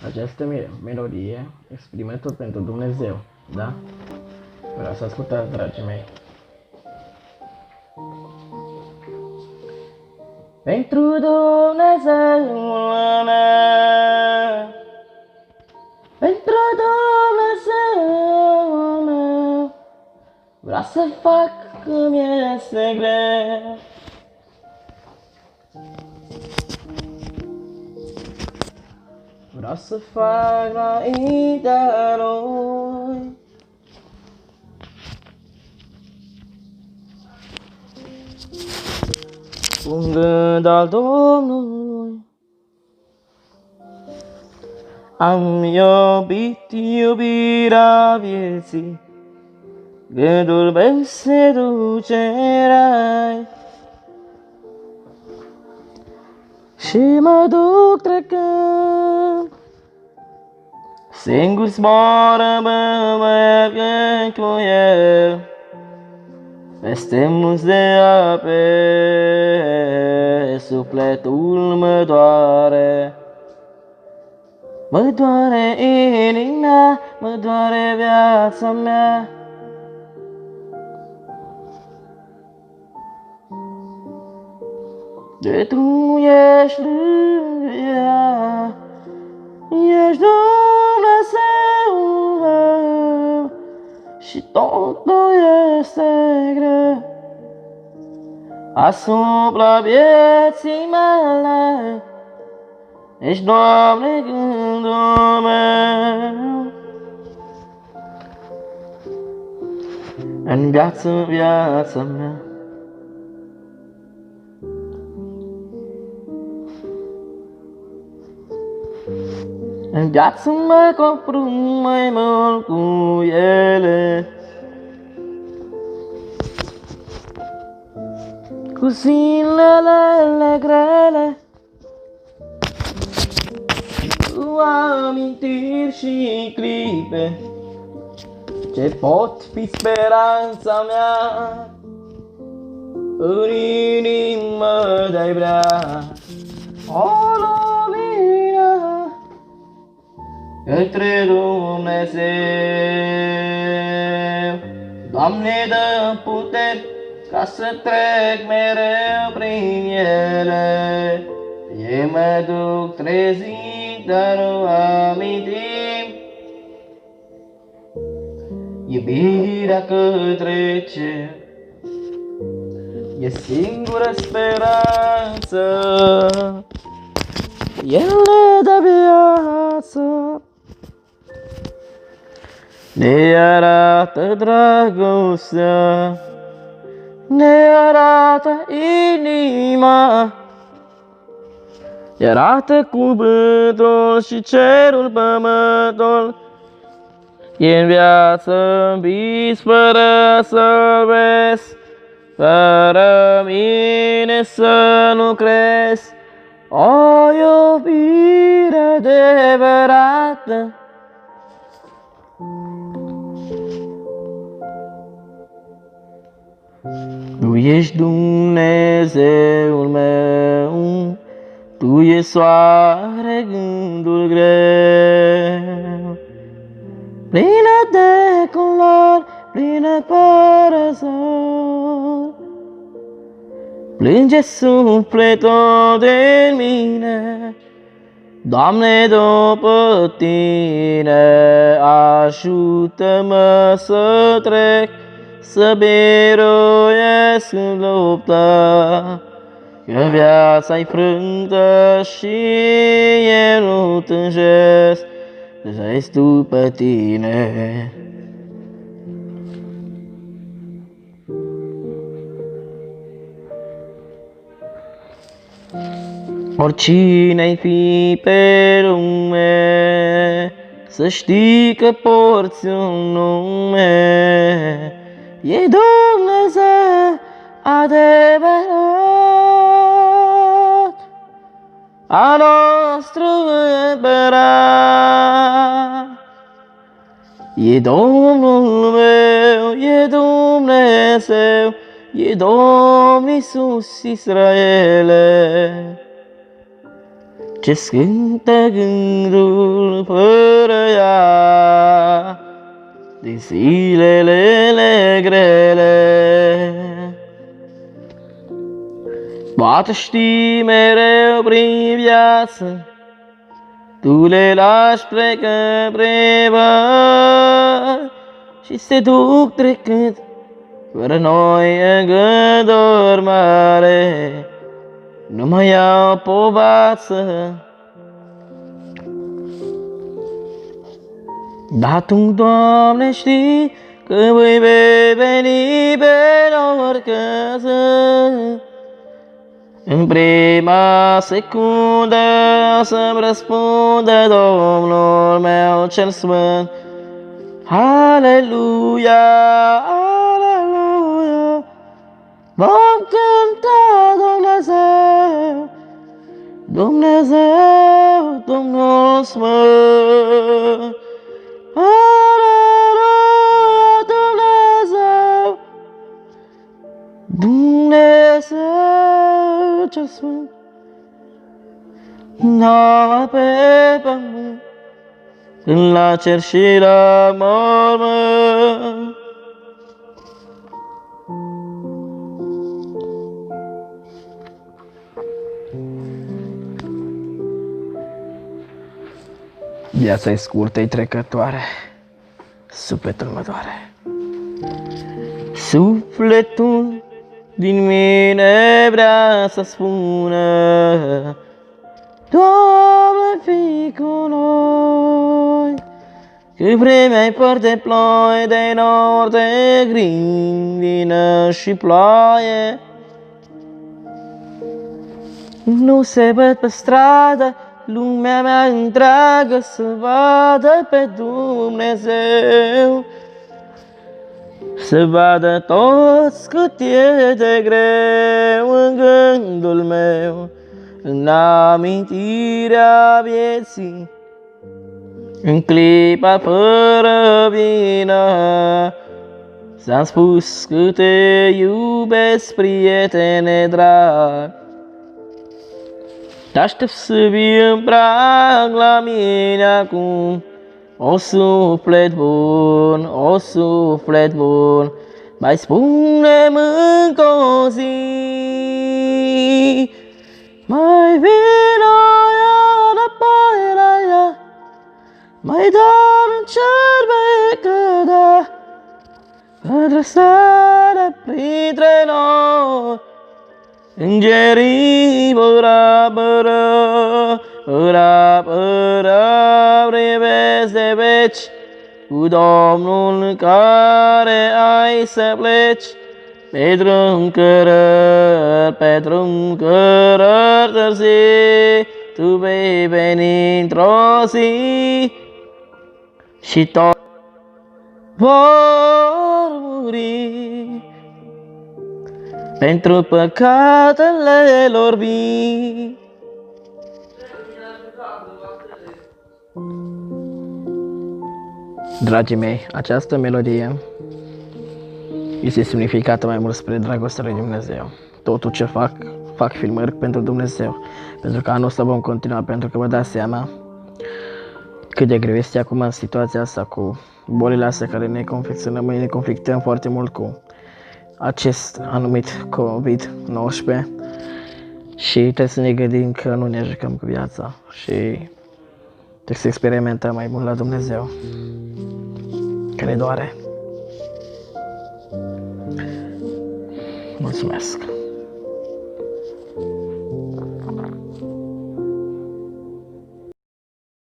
Această melodie exprimă tot pentru Dumnezeu, da? Vreau să ascultați, dragii mei. Pentru Dumnezeul meu, pentru Dumnezeul meu, vreau să fac cum este greu. Vreau să fac înaintea Lui. Un gând al Domnului. Am iubit iubirea vieții, gândul meu se duce în rai. Și mă duc trecând, singur zboară, mă merg cu el, peste munți de ape, sufletul mă doare. Mă doare inima, mă doare viața mea. De tu ești lângă ea, ești Dumnezeul meu și totul este greu. Asupra vieții mele ești, Doamne, gândul meu. În viața mea, în viață mă confrunt mai mult cu ele, cu zilele grele, cu amintiri și clipe ce pot fi speranța mea. În inimă de-ai vrea o lumină către Dumnezeu. Doamne, dă puteri ca să trec mereu prin ele. Eu mă duc trezit, dar nu amintim iubirea către cer. E singura speranță, El ne dă viață, ne arată dragostea, ne arată inima, ne arată cuvântul și cerul, pământul. E în viață vis fără să-L vezi, fără mine să nu crezi. O iubire adevărată, Tu ești Dumnezeul meu, Tu ești soare, gândul greu, plină de culori, plină fără zor. Plânge sufletul din mine, Doamne, după Tine, ajută-mă să trec, să biruiesc în luptă, că viața-i frântă și eu nu tânjesc, să-i după Tine. Oricine-ai fi pe lume, să știi că porți un nume, e Dumnezeu adevărat, a nostru împărat. E Domnul meu, e Dumnezeu, e Domn Iisus Israele. Ce scântă gândul fără ea din zilele grele. Poate știi mereu prin viață, tu le lași plecă prevăd și se duc trecând fără noi în gânduri mare. Nu mai iau povață, dar Tu, Doamne, știi că voi veni pe oricăză. În prima secundă să-mi răspundă Domnul meu cel sfânt. Aleluia, aleluia, vom cânta Dumnezeu, Dumnezeu, Domnul sfânt. Aleluia, Dumnezeu, Dumnezeu cel sfânt. Noua pe pământ, în la cer și la mormânt. Viața e scurtă, e trecătoare, sufletul mă doare. Sufletul din mine vrea să spună, Doamne, fii cu noi, că vremea-i fără de ploi, de nord, de grindină și ploaie. Nu se văd pe stradă lumea mea întreagă să vadă pe Dumnezeu, să vadă toți cât e de greu în gândul meu, în amintirea vieții, în clipa fără vină. S-am spus că te iubesc, prietene drag, te-aștept să vii în prag la mine acum. O suflet bun, o suflet bun, mai spune-mi încă o zi. Mai vino înapoi la ea, mai dar în cer vei cădea, adresarea printre noi. Îngerii vor apăra privesc de veci, cu Domnul care ai să pleci. Pe drum cărări târzii, tu vei veni într-o zi și toți vor muri pentru păcatele lor vii. Dragii mei, această melodie este semnificată mai mult spre dragostea lui Dumnezeu. Totul ce fac filmări pentru Dumnezeu, pentru că anul ăsta vom continua, pentru că vă dați seama cât de greu este acum în situația asta cu bolile astea care ne conflictăm foarte mult cu acest anumit COVID-19 și trebuie să ne gândim că nu ne jucăm cu viața și trebuie să experimentăm mai mult la Dumnezeu, că ne doare. Mulțumesc!